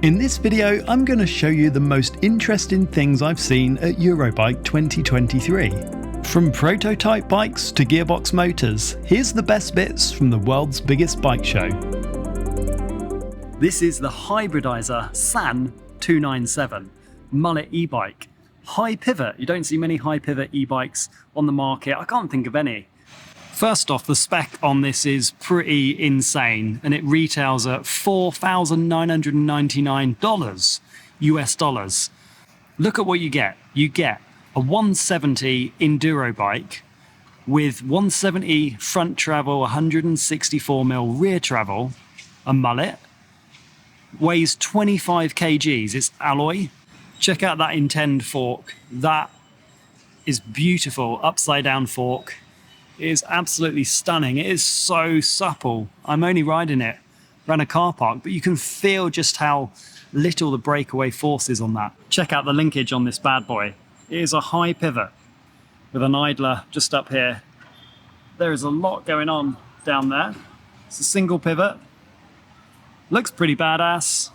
In this video, I'm going to show you the most interesting things I've seen at Eurobike 2023. From prototype bikes to gearbox motors, here's the best bits from the world's biggest bike show. This is the Hybridizer SAN 297 mullet e-bike. High pivot. You don't see many high pivot e-bikes on the market. I can't think of any. First off, the spec on this is pretty insane, and it retails at $4,999 US dollars. Look at what you get. You get a 170 enduro bike with 170 front travel, 164mm rear travel, a mullet, weighs 25 kgs. It's alloy. Check out that Intend fork. That is beautiful. Upside down fork. It is absolutely stunning. It is so supple. I'm only riding it around a car park, but you can feel just how little the breakaway force is on that. Check out the linkage on this bad boy. It is a high pivot with an idler just up here. There is a lot going on down there. It's a single pivot. Looks pretty badass.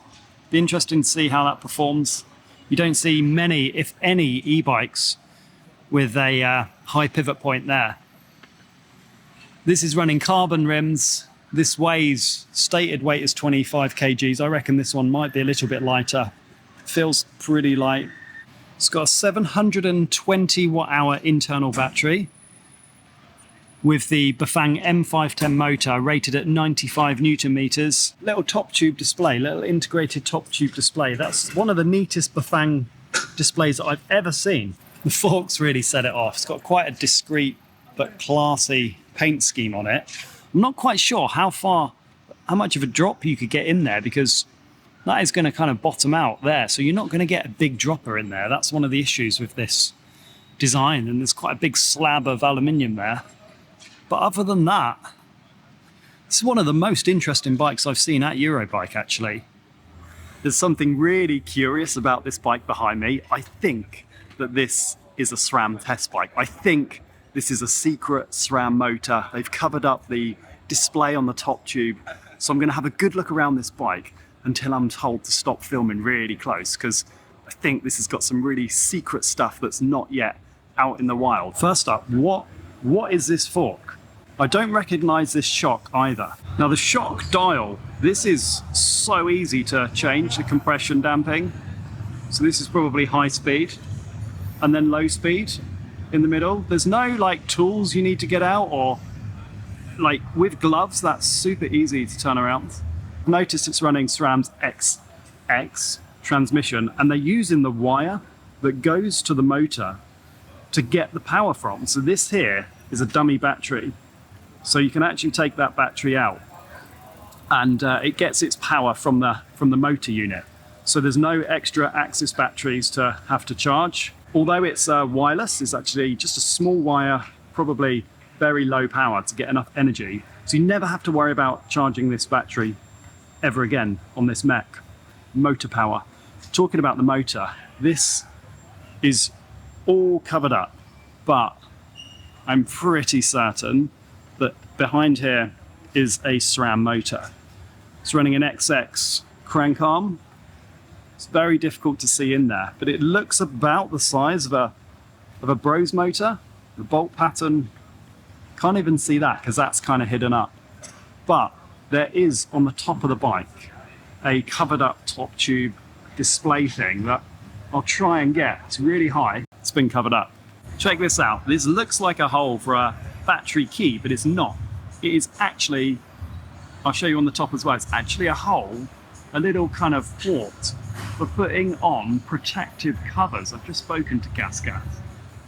Be interesting to see how that performs. You don't see many, if any, e-bikes with a high pivot point there. This is running carbon rims. This weighs, stated weight is 25 kgs. I reckon this one might be a little bit lighter. Feels pretty light. It's got a 720 watt-hour internal battery with the Bafang M510 motor rated at 95 Newton meters. Little top tube display, little integrated top tube display. That's one of the neatest Bafang displays that I've ever seen. The forks really set it off. It's got quite a discreet but classy paint scheme on it. I'm not quite sure how much of a drop you could get in there, because that is going to kind of bottom out there. So you're not going to get a big dropper in there. That's one of the issues with this design. And there's quite a big slab of aluminium there. But other than that, it's one of the most interesting bikes I've seen at Eurobike, actually. There's something really curious about this bike behind me. I think that this is a SRAM test bike. I think this is a secret SRAM motor. They've covered up the display on the top tube. So I'm going to have a good look around this bike until I'm told to stop filming really close, because I think this has got some really secret stuff that's not yet out in the wild. First up, what is this fork? I don't recognize this shock either. Now the shock dial, this is so easy to change the compression damping. So this is probably high speed and then low speed in the middle. There's no like tools you need to get out, or like with gloves, that's super easy to turn around. Notice it's running SRAM's SX transmission, and they're using the wire that goes to the motor to get the power from. So this here is a dummy battery. So you can actually take that battery out, and it gets its power from the motor unit. So there's no extra axis batteries to have to charge. Although it's wireless, it's actually just a small wire, probably very low power to get enough energy. So you never have to worry about charging this battery ever again on this mech. Motor power. Talking about the motor, this is all covered up, but I'm pretty certain that behind here is a SRAM motor. It's running an XX crank arm. It's very difficult to see in there, but it looks about the size of a Bros motor. The bolt pattern, can't even see that because that's kind of hidden up. But there is on the top of the bike a covered up top tube display thing that I'll try and get. It's really high. It's been covered up. Check this out. This looks like a hole for a battery key, but it's not. It is actually, I'll show you on the top as well, it's actually a hole, a little kind of port for putting on protective covers. I've just spoken to Gasgas,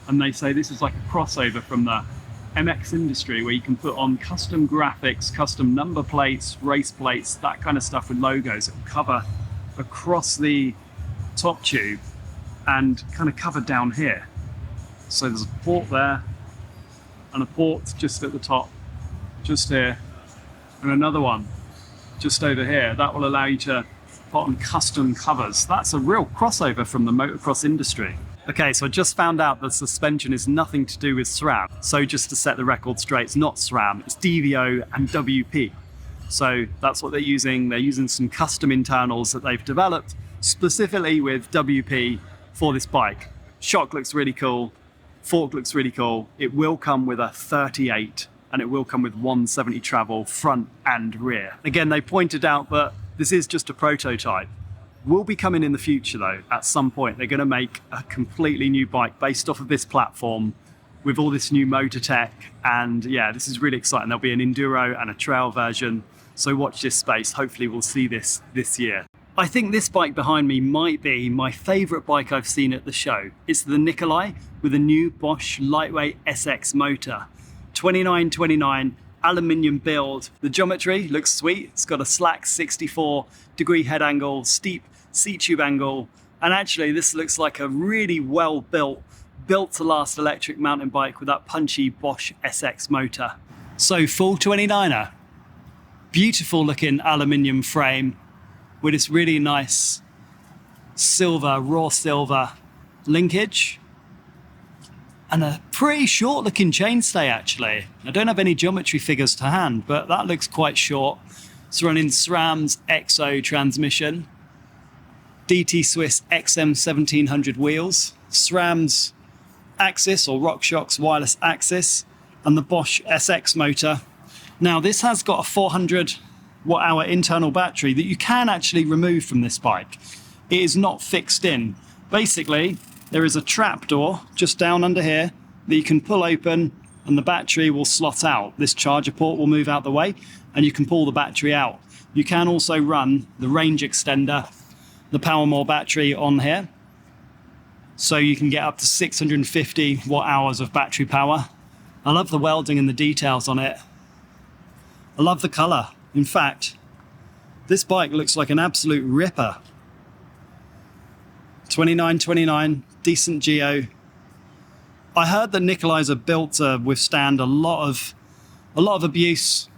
and they say this is like a crossover from the MX industry, where you can put on custom graphics, custom number plates, race plates, that kind of stuff with logos. It will cover across the top tube and kind of cover down here. So there's a port there and a port just at the top, just here, and another one just over here. That will allow you to put on custom covers. That's a real crossover from the motocross industry. Okay, so I just found out the suspension is nothing to do with SRAM. So just to set the record straight, it's not SRAM, it's DVO and WP. So that's what they're using. They're using some custom internals that they've developed specifically with WP for this bike. Shock looks really cool. Fork looks really cool. It will come with a 38 and it will come with 170 travel front and rear. Again, they pointed out that this is just a prototype. Will be coming in the future though. At some point, they're going to make a completely new bike based off of this platform with all this new motor tech. And yeah, this is really exciting. There'll be an enduro and a trail version. So watch this space. Hopefully we'll see this year. I think this bike behind me might be my favorite bike I've seen at the show. It's the Nikolai with a new Bosch lightweight SX motor. 2929 aluminium build. The geometry looks sweet. It's got a slack 64-degree head angle, steep seat tube angle, and actually this looks like a really well built to last electric mountain bike with that punchy Bosch SX motor. So full 29er, beautiful looking aluminium frame with this really nice silver, raw silver linkage, and a pretty short looking chainstay actually. I don't have any geometry figures to hand, but that looks quite short. It's running SRAM's XO transmission, DT Swiss XM 1700 wheels, SRAM's axis or RockShox wireless axis, and the Bosch SX motor. Now this has got a 400 watt hour internal battery that you can actually remove from this bike. It is not fixed in. Basically, there is a trap door just down under here that you can pull open and the battery will slot out. This charger port will move out the way and you can pull the battery out. You can also run the range extender, the Powermore battery on here. So you can get up to 650 watt hours of battery power. I love the welding and the details on it. I love the color. In fact, this bike looks like an absolute ripper. 2929, decent geo. I heard that Nikolais are built to withstand a lot of abuse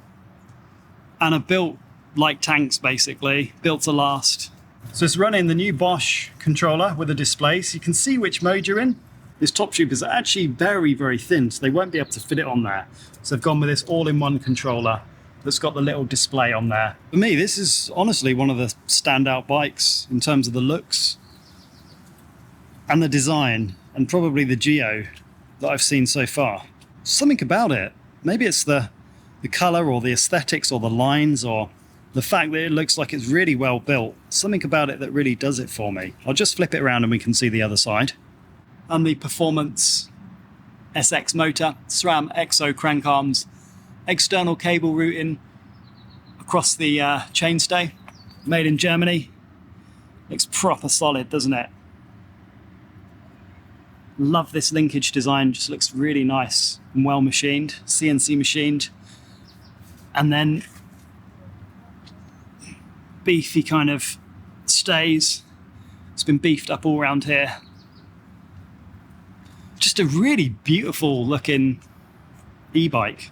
and are built like tanks basically, built to last. So it's running the new Bosch controller with a display, so you can see which mode you're in. This top tube is actually very, very thin, so they won't be able to fit it on there. So they've gone with this all-in-one controller that's got the little display on there. For me, this is honestly one of the standout bikes in terms of the looks and the design and probably the geo that I've seen so far. Something about it. Maybe it's the color or the aesthetics or the lines or the fact that it looks like it's really well built. Something about it that really does it for me. I'll just flip it around and we can see the other side. And the Performance SX motor, SRAM XO crank arms, external cable routing across the chainstay, made in Germany. Looks proper solid, doesn't it? Love this linkage design, just looks really nice and well machined, CNC machined. And then beefy kind of stays. It's been beefed up all around here. Just a really beautiful looking e-bike.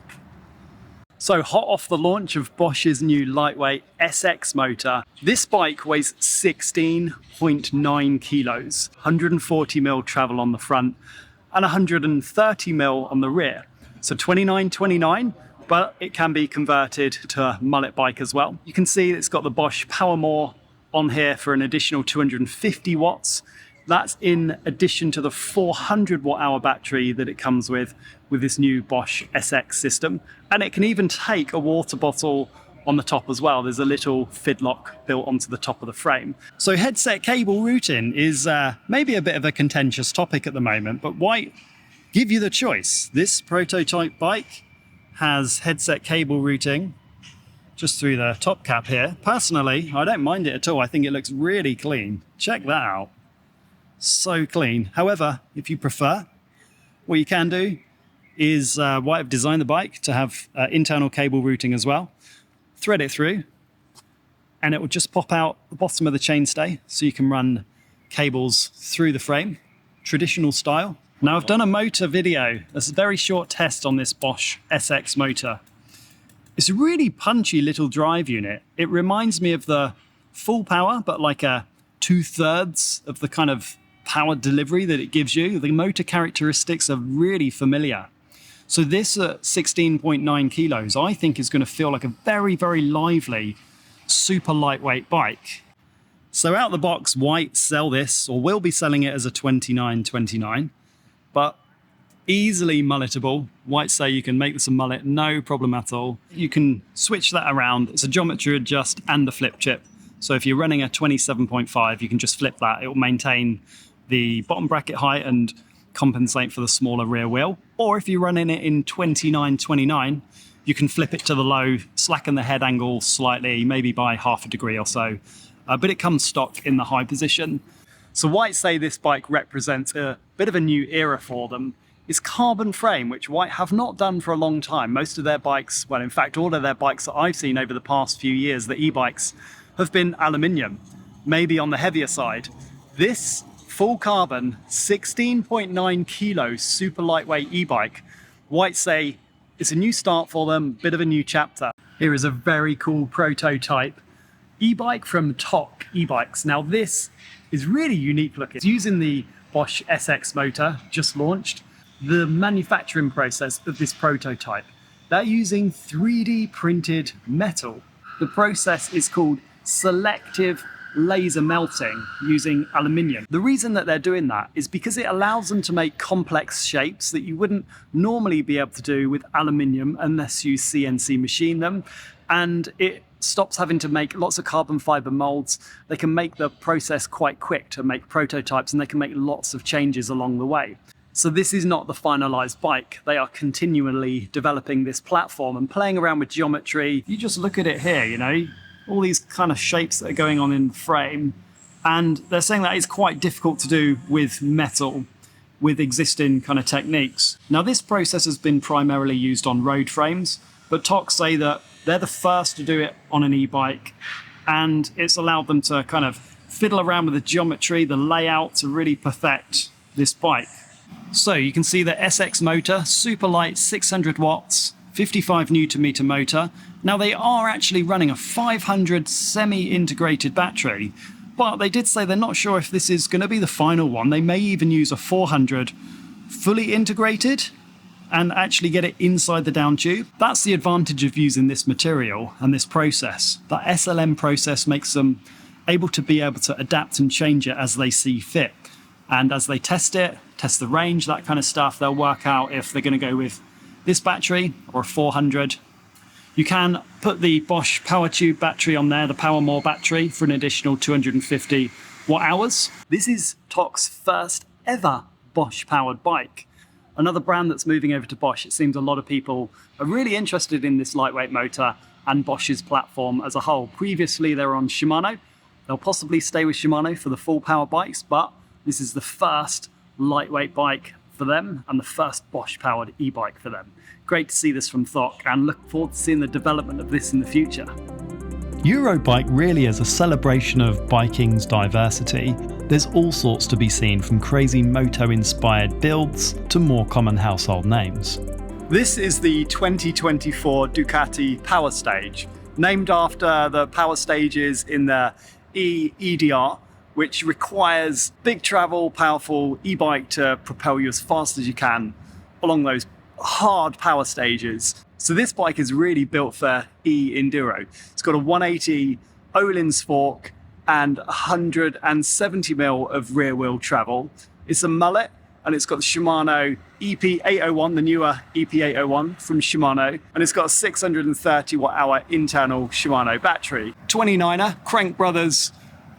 So hot off the launch of Bosch's new lightweight SX motor, this bike weighs 16.9 kilos, 140mm travel on the front and 130mm on the rear. So 2929, but it can be converted to a mullet bike as well. You can see it's got the Bosch Powermore on here for an additional 250 watts. That's in addition to the 400 watt hour battery that it comes with this new Bosch SX system. And it can even take a water bottle on the top as well. There's a little fidlock built onto the top of the frame. So headset cable routing is maybe a bit of a contentious topic at the moment, but why give you the choice? This prototype bike has headset cable routing just through the top cap here. Personally, I don't mind it at all. I think it looks really clean. Check that out. So clean. However, if you prefer, what you can do is what I've designed the bike to have internal cable routing as well. Thread it through and it will just pop out the bottom of the chainstay so you can run cables through the frame, traditional style. Now I've done a motor video, a very short test on this Bosch SX motor. It's a really punchy little drive unit. It reminds me of the full power, but like a 2/3 of the kind of power delivery that it gives you. The motor characteristics are really familiar. So this at 16.9 kilos, I think is going to feel like a very, very lively, super lightweight bike. So out the box, White sell this, or will be selling it as a 29.29, but easily mulletable. White say you can make this a mullet, no problem at all. You can switch that around. It's a geometry adjust and a flip chip. So if you're running a 27.5, you can just flip that. It will maintain the bottom bracket height and compensate for the smaller rear wheel. Or if you're running it in 29.29, you can flip it to the low, slacken the head angle slightly, maybe by half a degree or so. But it comes stock in the high position. So White say this bike represents a bit of a new era for them. It's carbon frame, which White have not done for a long time. Most of their bikes, well, in fact, all of their bikes that I've seen over the past few years, the e-bikes, have been aluminium, maybe on the heavier side. This full carbon, 16.9 kilos, super lightweight e-bike, White say it's a new start for them, bit of a new chapter. Here is a very cool prototype e-bike from Tok eBikes. Now this is really unique looking. It's using the Bosch SX motor, just launched. The manufacturing process of this prototype, they're using 3D printed metal. The process is called selective laser melting using aluminium. The reason that they're doing that is because it allows them to make complex shapes that you wouldn't normally be able to do with aluminium unless you CNC machine them. And it stops having to make lots of carbon fiber molds. They can make the process quite quick to make prototypes, and they can make lots of changes along the way. So this is not the finalized bike. They are continually developing this platform and playing around with geometry. You just look at it here, you know, all these kind of shapes that are going on in the frame. And they're saying that it's quite difficult to do with metal, with existing kind of techniques. Now this process has been primarily used on road frames, but Tok say that they're the first to do it on an e-bike, and it's allowed them to kind of fiddle around with the geometry, the layout, to really perfect this bike. So you can see the SX motor, super light, 600 watts, 55 Newton meter motor. Now they are actually running a 500 semi-integrated battery, but they did say they're not sure if this is going to be the final one. They may even use a 400 fully integrated and actually get it inside the down tube. That's the advantage of using this material and this process. That SLM process makes them able to adapt and change it as they see fit. And as they test it, test the range, that kind of stuff, they'll work out if they're going to go with this battery or a 400. You can put the Bosch Power Tube battery on there, the PowerMore battery, for an additional 250 watt hours. This is Tok's first ever Bosch powered bike. Another brand that's moving over to Bosch. It seems a lot of people are really interested in this lightweight motor and Bosch's platform as a whole. Previously, they were on Shimano. They'll possibly stay with Shimano for the full power bikes, but this is the first lightweight bike for them and the first Bosch powered e-bike for them. Great to see this from Tok, and look forward to seeing the development of this in the future. Eurobike really is a celebration of biking's diversity. There's all sorts to be seen, from crazy moto-inspired builds to more common household names. This is the 2024 Ducati Powerstage, named after the power stages in the EDR, which requires big travel, powerful e-bike to propel you as fast as you can along those hard power stages. So this bike is really built for e-enduro. It's got a 180 Öhlins fork and 170mm of rear wheel travel. It's a mullet, and it's got the Shimano EP801, the newer EP801 from Shimano, and it's got a 630 watt hour internal Shimano battery. 29er Crank Brothers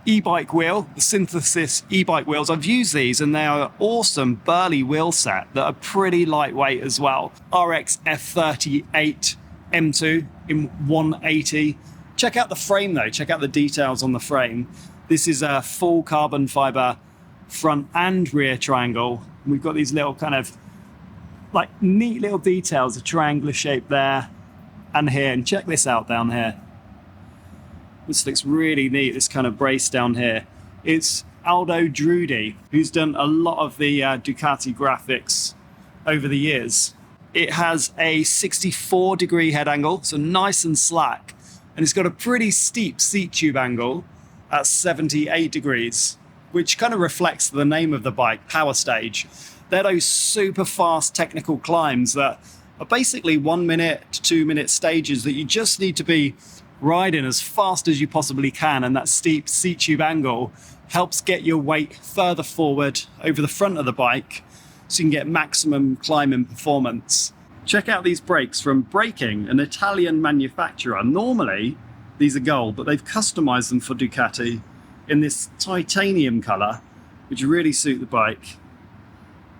e-bike wheel, the Synthesis e-bike wheels. I've used these and they are awesome burly wheel set that are pretty lightweight as well. RX F38 M2 in 180. Check out the frame though, check out the details on the frame. This is a full carbon fiber front and rear triangle. We've got these little kind of like neat little details, a triangular shape there and here, and check this out down here. This looks really neat, this kind of brace down here. It's Aldo Drudi, who's done a lot of the Ducati graphics over the years. It has a 64-degree head angle, so nice and slack. And it's got a pretty steep seat tube angle at 78 degrees, which kind of reflects the name of the bike, Powerstage. They're those super fast technical climbs that are basically 1 minute to 2 minute stages that you just need to be riding as fast as you possibly can, and that steep seat tube angle helps get your weight further forward over the front of the bike so you can get maximum climbing performance. Check out these brakes from Braking, an Italian manufacturer. Normally these are gold, but they've customized them for Ducati in this titanium color, which really suit the bike.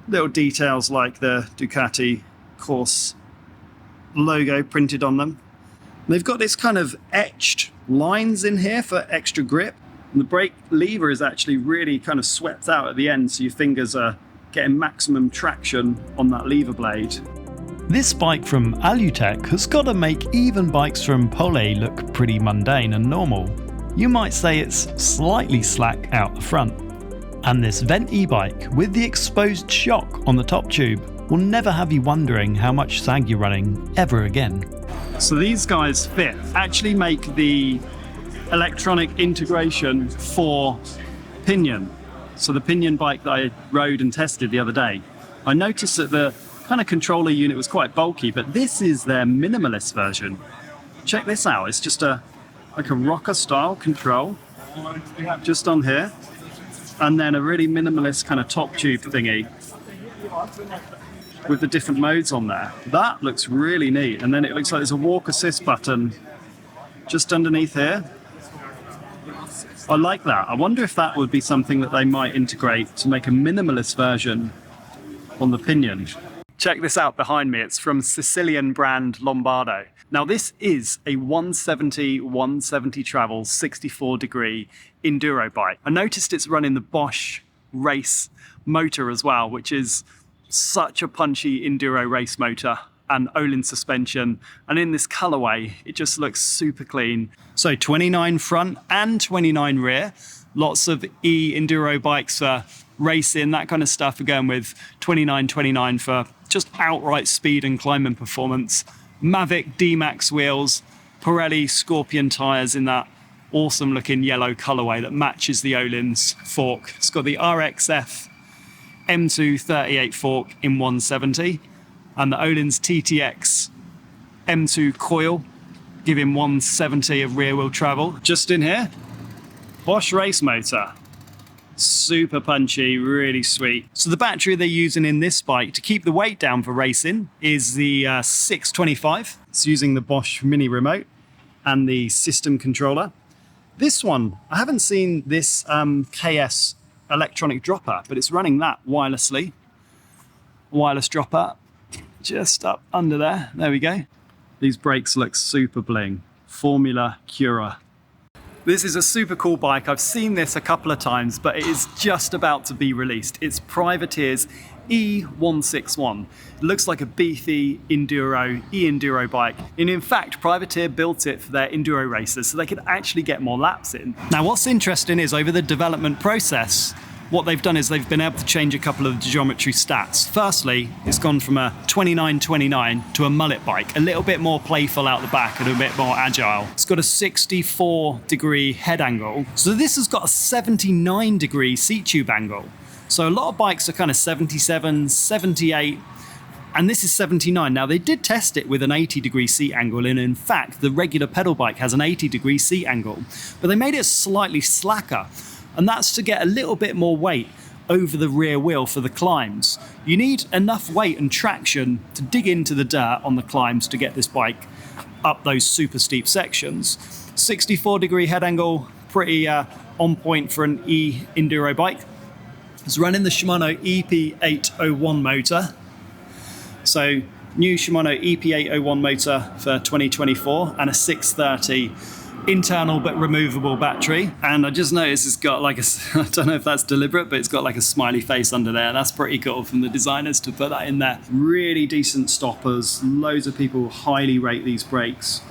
Little details like the Ducati course logo printed on them. They've got this kind of etched lines in here for extra grip. And the brake lever is actually really kind of swept out at the end, so your fingers are getting maximum traction on that lever blade. This bike from Alutech has got to make even bikes from Pole look pretty mundane and normal. You might say it's slightly slack out the front. And this vent e-bike with the exposed shock on the top tube will never have you wondering how much sag you're running ever again. So these guys fit, actually make the electronic integration for Pinion. So the Pinion bike that I rode and tested the other day, I noticed that the kind of controller unit was quite bulky, but this is their minimalist version. Check this out, it's just like a rocker style control just on here, and then a really minimalist kind of top tube thingy with the different modes on there. That looks really neat. And then it looks like there's a walk assist button just underneath here. I like that. I wonder if that would be something that they might integrate to make a minimalist version on the Pinion. Check this out behind me. It's from Sicilian brand Lombardo. Now this is a 170 travel 64 degree enduro bike. I noticed it's running the Bosch race motor as well, which is such a punchy enduro race motor, and Olin suspension, and in this colorway it just looks super clean. So 29 front and 29 rear. Lots of enduro bikes for racing, that kind of stuff, are going with 29 for just outright speed and climbing performance. Mavic D-Max wheels, Pirelli Scorpion tires in that awesome looking yellow colorway that matches the Olin's fork. It's got the RXF M2 38 fork in 170, and the Olin's TTX M2 coil, giving 170 of rear wheel travel. Just in here, Bosch race motor. Super punchy, really sweet. So the battery they're using in this bike to keep the weight down for racing is the 625. It's using the Bosch mini remote and the system controller. This one, I haven't seen this KS electronic dropper, but it's running that wirelessly. Wireless dropper just up under there. There we go. These brakes look super bling. Formula Cura. This is a super cool bike. I've seen this a couple of times, but it is just about to be released. It's Privateer's E161. It looks like a beefy e-enduro bike. And in fact, Privateer built it for their enduro racers so they could actually get more laps in. Now, what's interesting is over the development process, what they've done is they've been able to change a couple of geometry stats. Firstly, it's gone from a 29 to a mullet bike, a little bit more playful out the back and a bit more agile. It's got a 64 degree head angle. So this has got a 79 degree seat tube angle. So a lot of bikes are kind of 77, 78, and this is 79. Now they did test it with an 80 degree seat angle, and in fact, the regular pedal bike has an 80 degree seat angle, but they made it slightly slacker. And that's to get a little bit more weight over the rear wheel for the climbs. You need enough weight and traction to dig into the dirt on the climbs to get this bike up those super steep sections. 64 degree head angle, pretty on point for an e-enduro bike. It's running the Shimano EP801 motor. So new Shimano EP801 motor for 2024 and a 630 internal but removable battery. And I just noticed it's got like a, I don't know if that's deliberate, but it's got like a smiley face under there. That's pretty cool from the designers to put that in there. Really decent stoppers. Loads of people highly rate these brakes.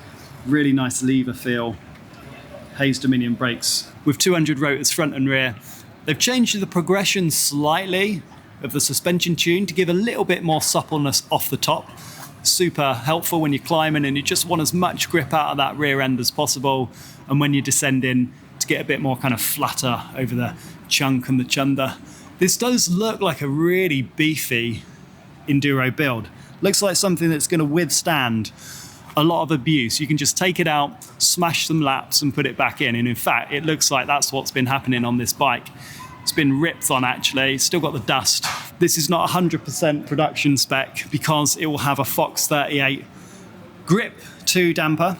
Really nice lever feel. Hayes Dominion brakes with 200 rotors front and rear. They've changed the progression slightly of the suspension tune to give a little bit more suppleness off the top. Super helpful when you're climbing and you just want as much grip out of that rear end as possible, and when you're descending to get a bit more kind of flutter over the chunk and the chunder. This does look like a really beefy enduro build. Looks like something that's going to withstand a lot of abuse. You can just take it out, smash some laps and put it back in. And in fact, it looks like that's what's been happening on this bike. It's been ripped on actually, still got the dust. This is not 100% production spec because it will have a Fox 38 grip 2 damper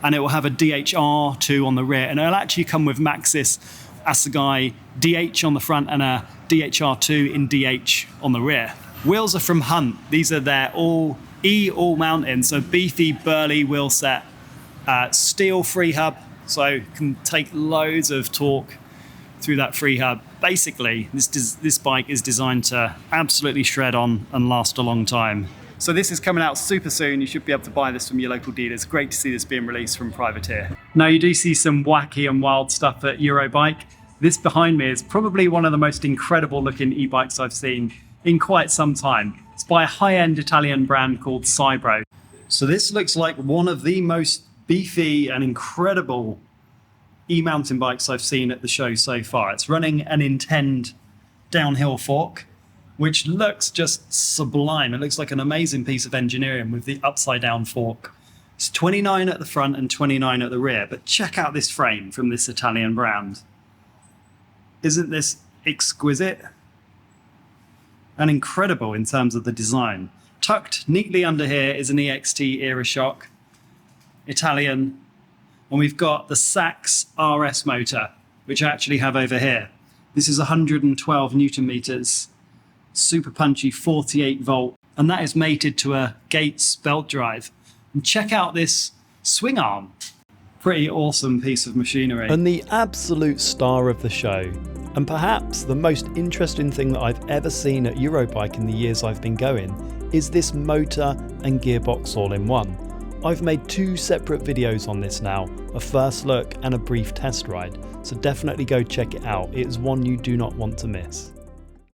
and it will have a DHR2 on the rear, and it'll actually come with Maxxis Assegai DH on the front and a DHR2 in DH on the rear. Wheels are from Hunt. These are their all mountain, so beefy, burly wheel set, steel free hub, so can take loads of torque through that free hub. Basically, this bike is designed to absolutely shred on and last a long time. So this is coming out super soon. You should be able to buy this from your local dealers. Great to see this being released from Privateer. Now you do see some wacky and wild stuff at Eurobike. This behind me is probably one of the most incredible looking e-bikes I've seen in quite some time. It's by a high-end Italian brand called Cybro. So this looks like one of the most beefy and incredible e-mountain bikes I've seen at the show so far. It's running an Intend downhill fork, which looks just sublime. It looks like an amazing piece of engineering with the upside down fork. It's 29 at the front and 29 at the rear, but check out this frame from this Italian brand. Isn't this exquisite and incredible in terms of the design? Tucked neatly under here is an EXT era shock, Italian, and we've got the Sachs RS motor, which I actually have over here. This is 112 Newton meters, super punchy 48 volt, and that is mated to a Gates belt drive. And check out this swing arm. Pretty awesome piece of machinery. And the absolute star of the show, and perhaps the most interesting thing that I've ever seen at Eurobike in the years I've been going, is this motor and gearbox all in one. I've made 2 separate videos on this now, a first look and a brief test ride, so definitely go check it out. It is one you do not want to miss.